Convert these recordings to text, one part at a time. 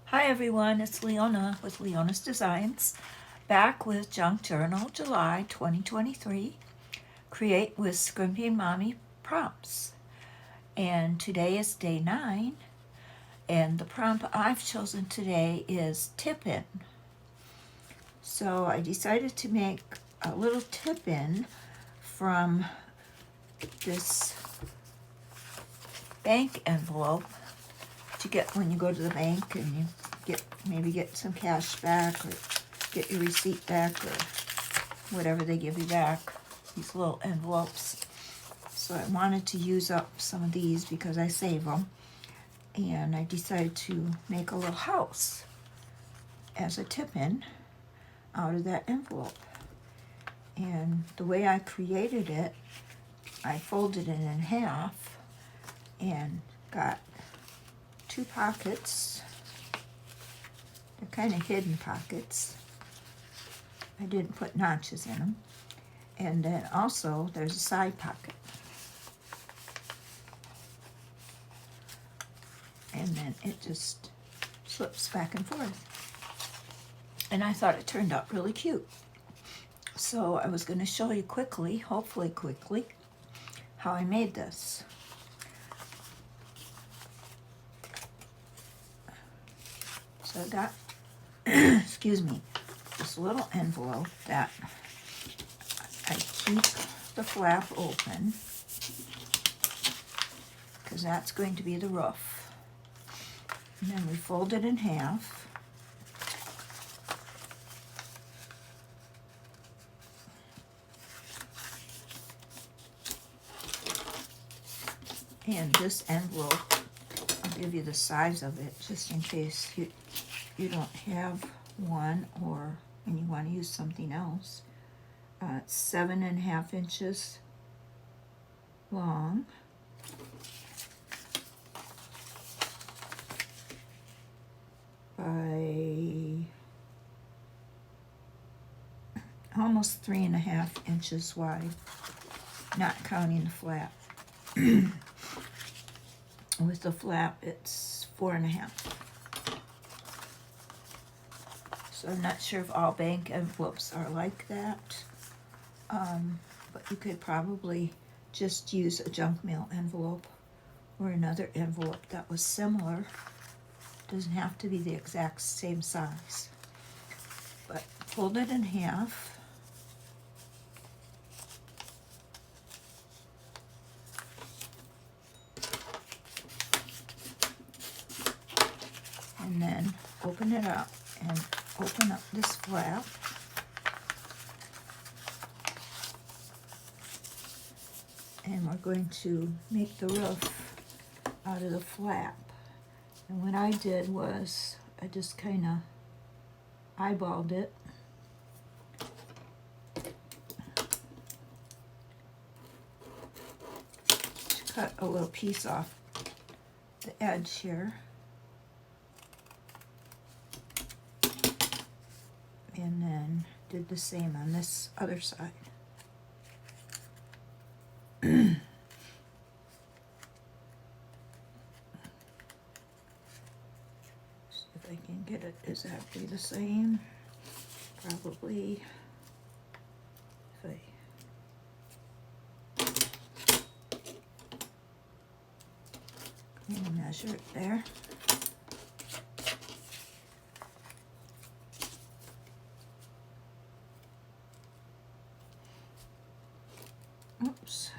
Hi everyone, it's Leona with Leona's Designs, back with Junk Journal July 2023, Create with Scrimpy and Mommy prompts. And today is day 9, and the prompt I've chosen today is tip in. So I decided to make a little tip in from this bank envelope to get when you go to the bank and you get some cash back or get your receipt back or whatever they give you back, these little envelopes. So I wanted to use up some of these because I save them, and I decided to make a little house as a tip-in out of that envelope. And the way I created it, I folded it in half and got 2 pockets. They're kind of hidden pockets. I didn't put notches in them. And then also there's a side pocket. And then it just slips back and forth. And I thought it turned out really cute. So I was going to show you quickly, hopefully quickly, how I made this. So I got, excuse me, this little envelope that I keep the flap open because that's going to be the roof. And then we fold it in half. And this envelope, I'll give you the size of it just in case you don't have one or and you want to use something else. It's 7.5 inches long. By almost 3.5 inches wide, not counting the flap. With the flap, it's 4.5. So I'm not sure if all bank envelopes are like that, but you could probably just use a junk mail envelope or another envelope that was similar. Doesn't have to be the exact same size. But fold it in half. And then open it up and open up this flap. And we're going to make the roof out of the flap. And what I did was I just kind of eyeballed it. Cut a little piece off the edge here. And then did the same on this other side. See if I can get it exactly the same. Probably if I measure it there. Oops.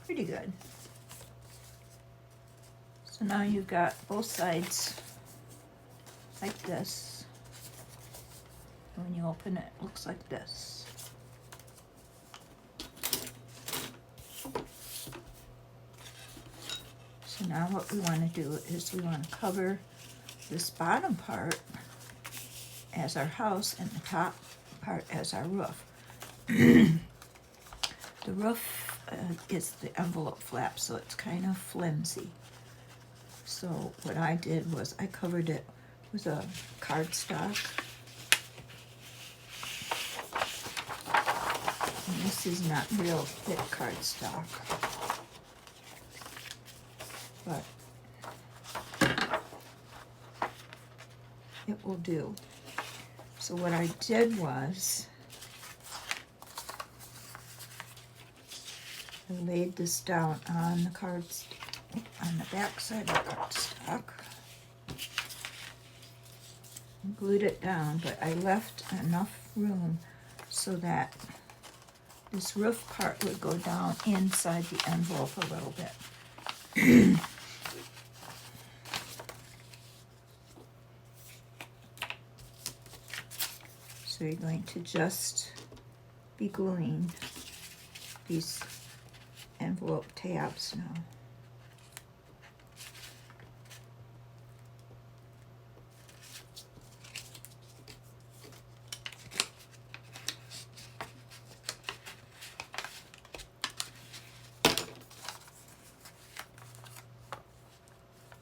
Pretty good. So now you've got both sides like this. And when you open it, it looks like this. So now what we want to do is we want to cover this bottom part as our house and the top part as our roof. The roof is the envelope flap, so it's kind of flimsy. So what I did was I covered it with a cardstock. And this This is not real thick cardstock, but it will do. So what I did was I laid this down on the cards, on the back side of the cardstock, and glued it down, but I left enough room so that this roof part would go down inside the envelope a little bit. So you're going to just be gluing these envelope tabs now.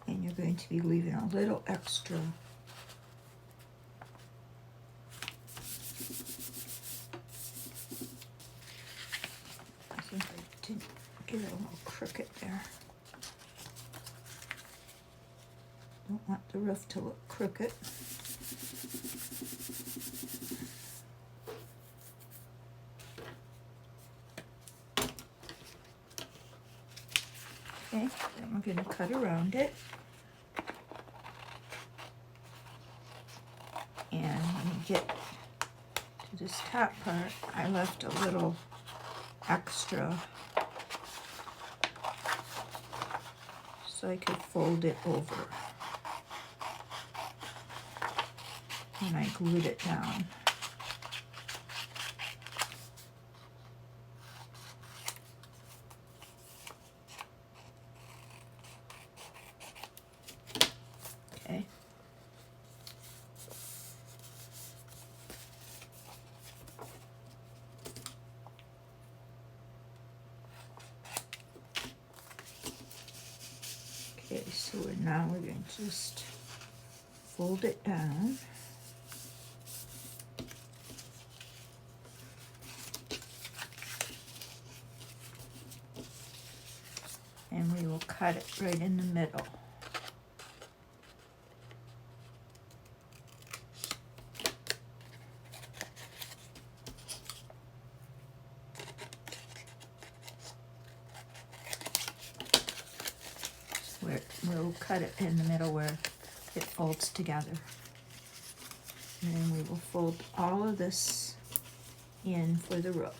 And you're going to be leaving a little extra I think I did get it a little crooked there. Don't want the roof to look crooked. Okay, then we're going to cut around it. And when you get to this top part, I left a little extra so I could fold it over. And I glued it down. Okay. Okay, so now we're going to just fold it down. And we will cut it right in the middle. We'll cut it in the middle where it folds together. And then we will fold all of this in for the roof.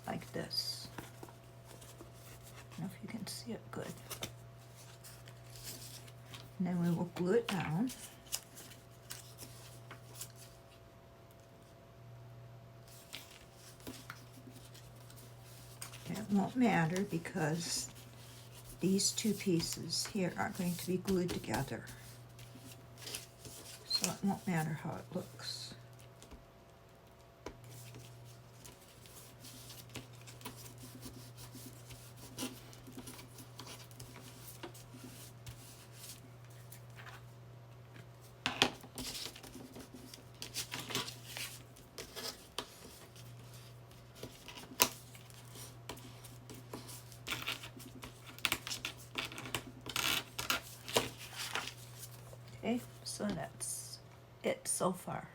Like this. I don't know if you can see it good. And then we will glue it down. And it won't matter because these two pieces here are going to be glued together. So it won't matter how it looks. Okay, so that's it so far.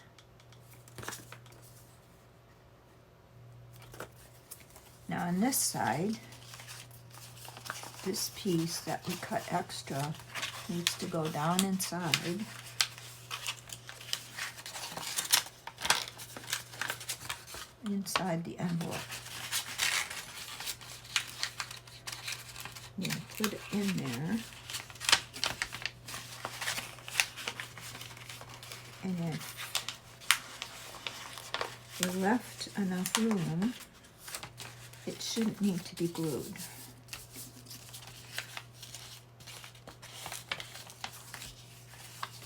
Now on this side, this piece that we cut extra needs to go down inside. Inside the envelope. I'm going to put it in there. And if you left enough room, it shouldn't need to be glued.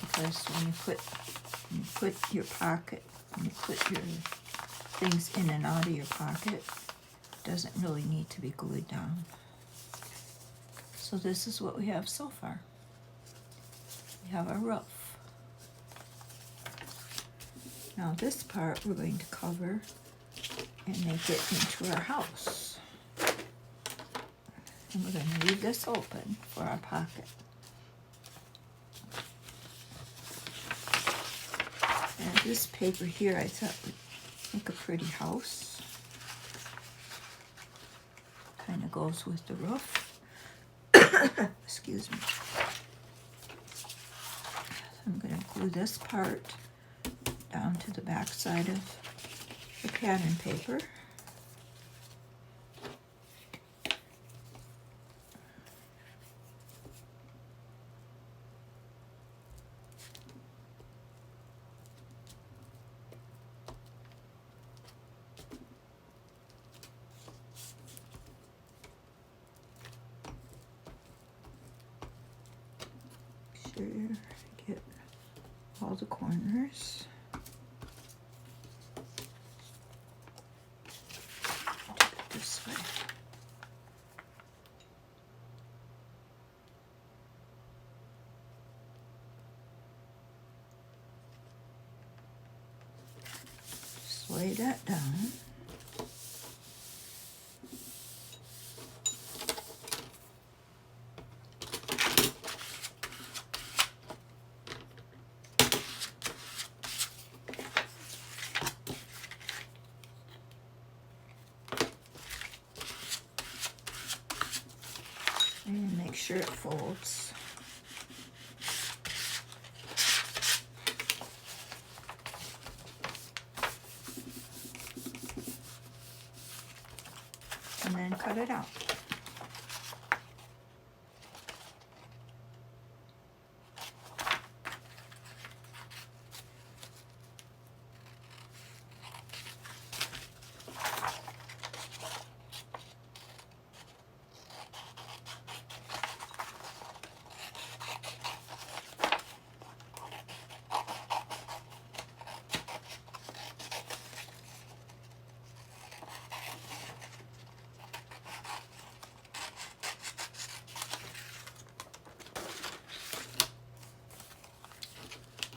Because when you put your pocket, when you put your things in and out of your pocket, it doesn't really need to be glued down. So this is what we have so far. We have our roof. Now this part we're going to cover and make it into our house. And we're going to leave this open for our pocket. And this paper here I thought would make a pretty house. Kind of goes with the roof. Excuse me. I'm going to glue this part down to the back side of the pattern paper. Sure, get all the corners. Do it this way. Just lay that down. And make sure it folds. And then cut it out.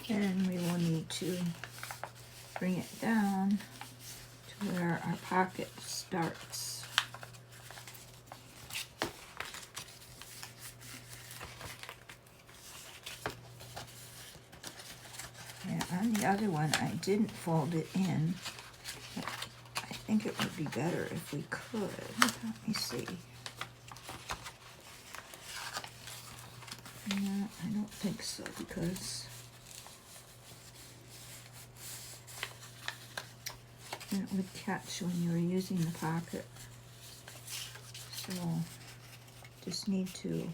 And we will need to bring it down to where our pocket starts. And on the other one, I didn't fold it in. But I think it would be better if we could. Let me see. No, I don't think so, because it would catch when you were using the pocket. So just need to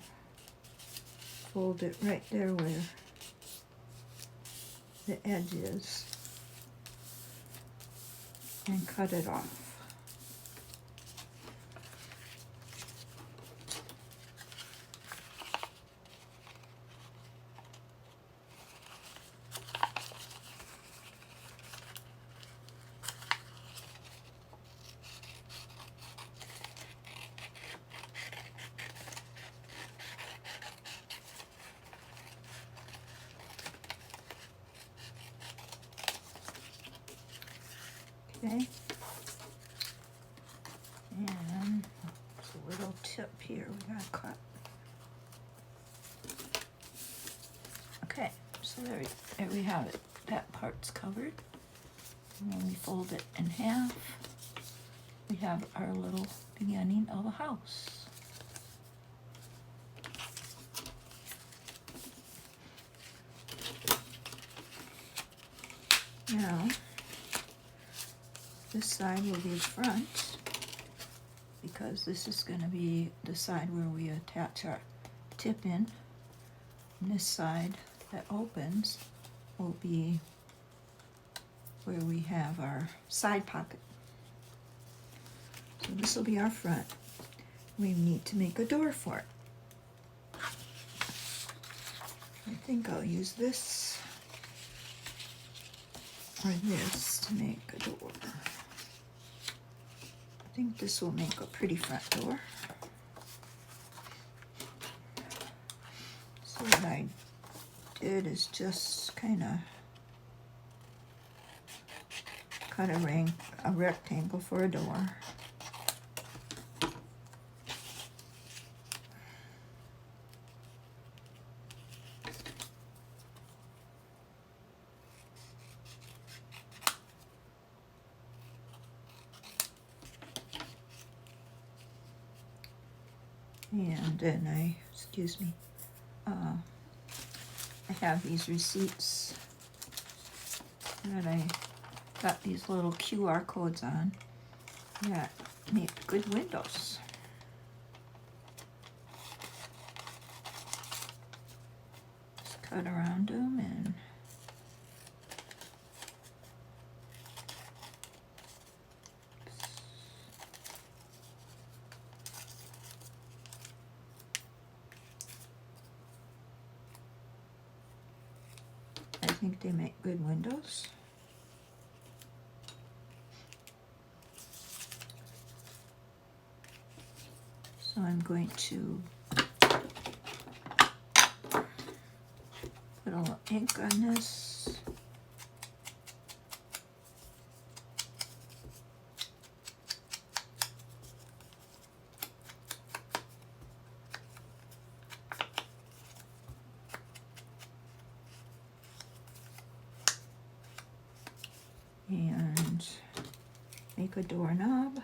fold it right there where the edge is and cut it off. Okay, and there's a little tip here we gotta cut. Okay, so there we have it. That part's covered. And when we fold it in half, we have our little beginning of a house. Now, this side will be the front, because this is going to be the side where we attach our tip in. And this side that opens will be where we have our side pocket. So this will be our front. We need to make a door for it. I think I'll use this or this to make a door. I think this will make a pretty front door. did is just kind of cut a rectangle for a door. And then excuse me, I have these receipts that I got these little QR codes on that make good windows. Just cut around them and I think they make good windows. So I'm going to put a little ink on this. And make a doorknob.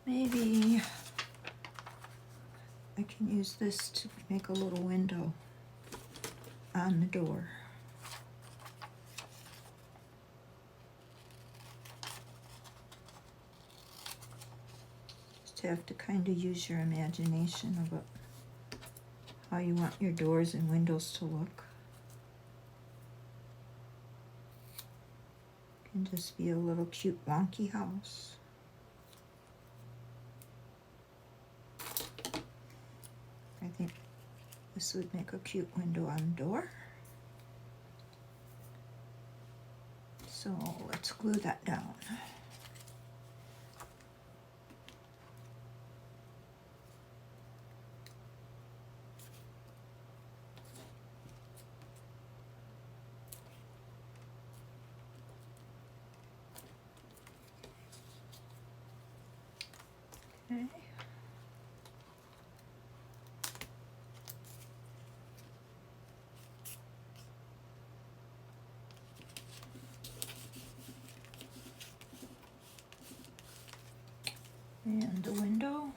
Maybe I can use this to make a little window on the door. Just have to kind of use your imagination about how you want your doors and windows to look. It can just be a little cute wonky house. I think this would make a cute window on the door. So let's glue that down. Okay. And the window.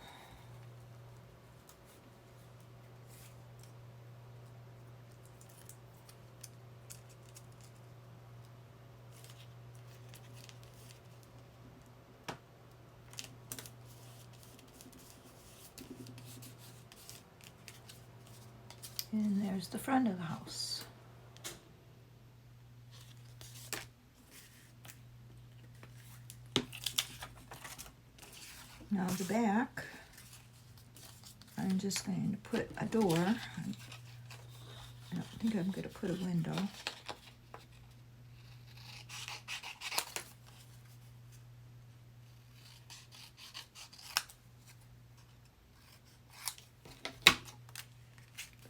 And there's the front of the house. Now the back, I'm just going to put a door. I don't think I'm going to put a window.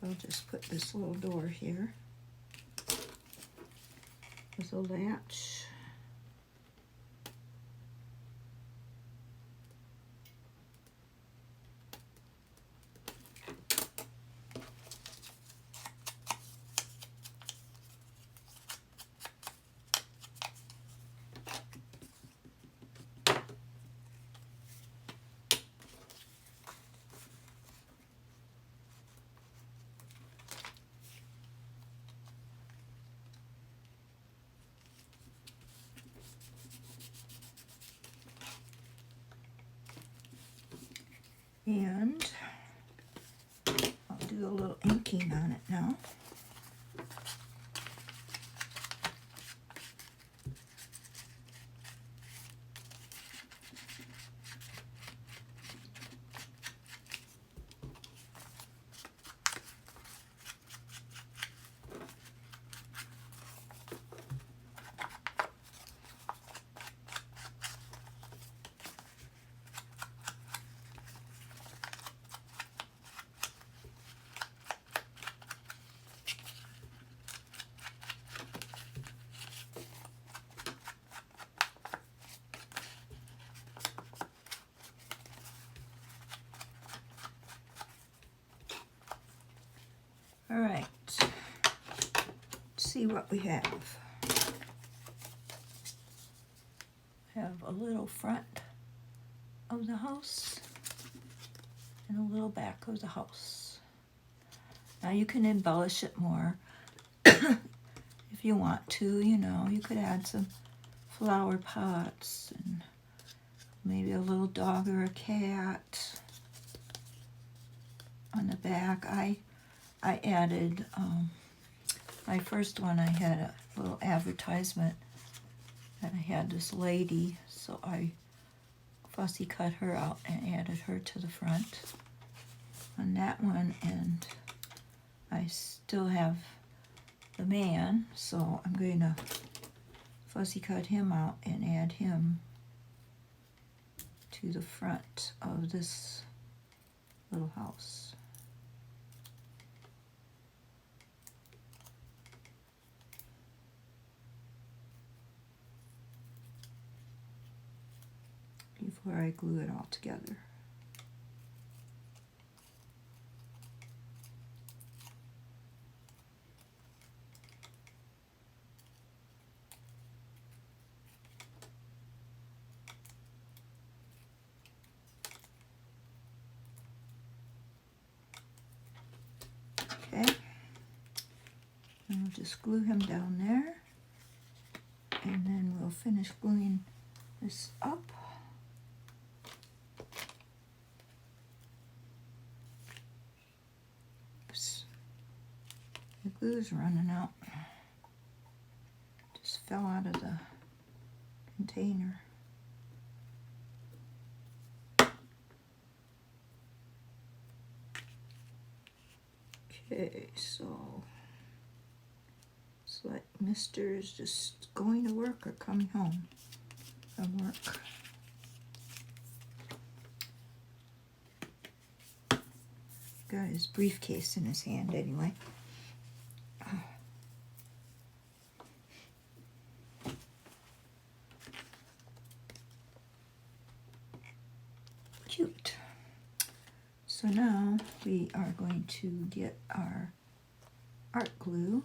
I'll just put this little door here with a latch. And I'll do a little inking on it now. All right, let's see what we have. Have a little front of the house and a little back of the house. Now you can embellish it more if you want to, you know. You could add some flower pots and maybe a little dog or a cat on the back. I added, my first one, I had a little advertisement that I had this lady, so I fussy cut her out and added her to the front on that one, and I still have the man, so I'm going to fussy cut him out and add him to the front of this little house. Before I glue it all together. Okay, and we'll just glue him down there, and then we'll finish gluing this up. Oops, the glue's running out. Just fell out of the container. Okay, so it's like Mr. is just going to work or coming home from work. Got his briefcase in his hand anyway. Cute. So now we are going to get our art glue,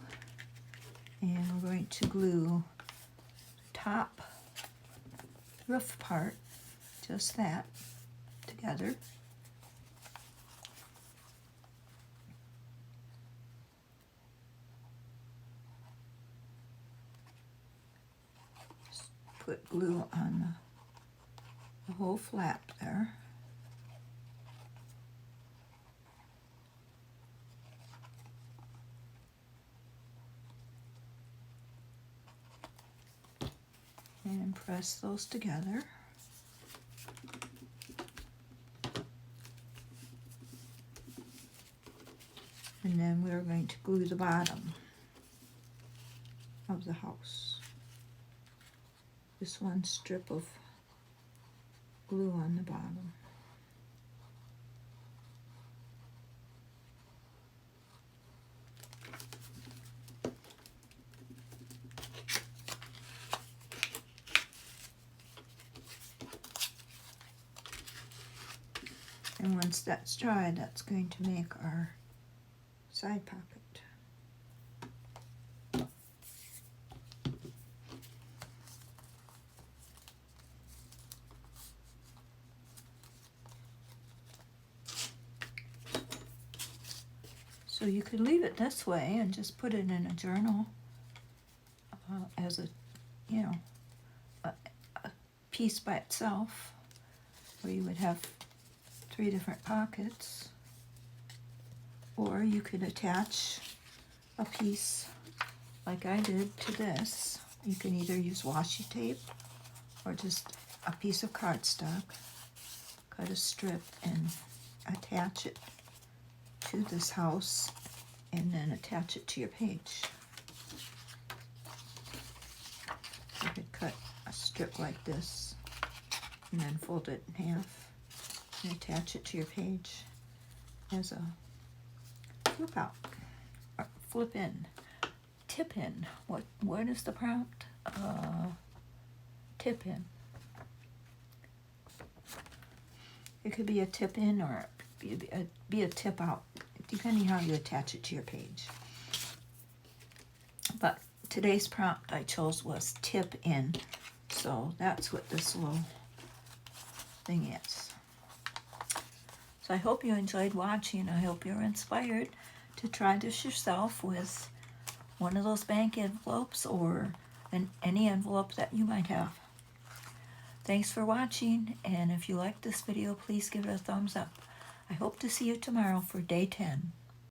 and we're going to glue the top roof part, just that, together. Just put glue on the whole flap there. And press those together. And then we're going to glue the bottom of the house. Just one strip of glue on the bottom. And once that's dry, that's going to make our side pocket. So you could leave it this way and just put it in a journal as a, you know, a piece by itself, where you would have 3 different pockets. Or you could attach a piece like I did to this. You can either use washi tape or just a piece of cardstock, cut a strip and attach it to this house, and then attach it to your page. You could cut a strip like this and then fold it in half and attach it to your page as a flip out, or flip in, tip in. What is the prompt? Tip in. It could be a tip in or be a tip out. It depending how you attach it to your page. But today's prompt I chose was tip in, so that's what this little thing is. So I hope you enjoyed watching. I hope you're inspired to try this yourself with one of those bank envelopes or any envelope that you might have. Thanks for watching, and if you like this video, please give it a thumbs up. I hope to see you tomorrow for day 10.